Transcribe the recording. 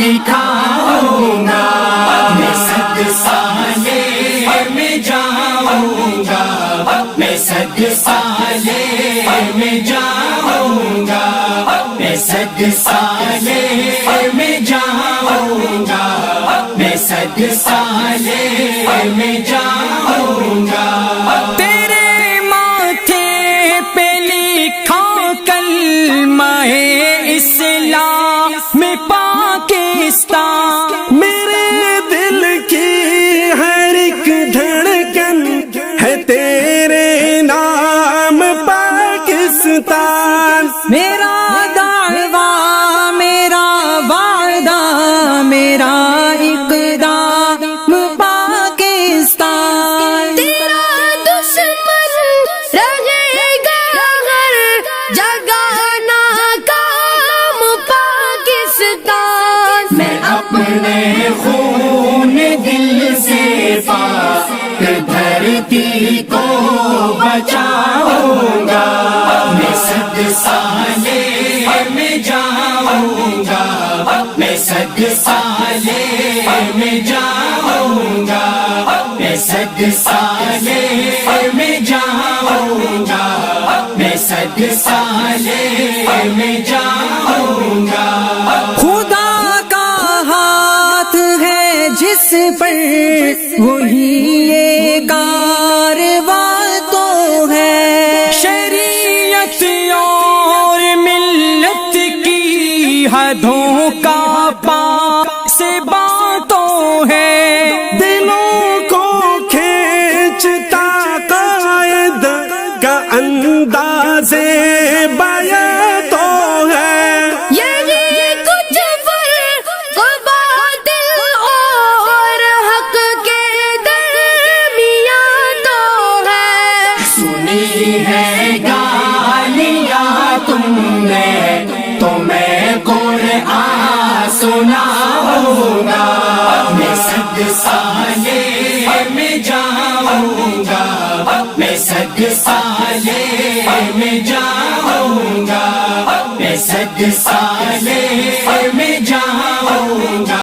دکھاؤں گا، میں صد سالے میں جاؤں گا، میں صد سالے میں جاؤں گا، میں صد سالے میں جاؤں گا، میں صد سالے میں جاؤں گا۔ تیرے ماتھے پہ لکھا کلمہ اسلام میں پاکستان، میرے دل کی ہر ایک دھڑکن ہے تیرے نام پاکستان، میرا دعویٰ میرا وعدہ میرا اقدام پاکستان، تیرا دشمن رہے گا ہر جگہ ناکام پاکستان، میں اپنے خون دل سے پاک دھرتی کو بچاؤں گا، میں صد سالے میں جاؤں گا، میں صد سالے میں جاؤں گا، میں صد سالے میں جاؤں گا، میں صد سالے میں جاؤں گا۔ خدا کا ہاتھ ہے جس پر وہی یہ کارواں تو ہے، شریعت اور ملت کی حدوں کا پاک سے باتوں ہے، دلوں کو کھینچتا قائد کا انداز بیاں تو ہے، یہی کچھ فرق باطل اور حق کے درمیان تو ہے، سنی ہے گالیاں تم نے تو میں قرآن سناؤں گا، میں صد سالے میں جاؤں گا، میں صد سالے میں جاؤں گا، میں صد سالے میں جاؤں گا۔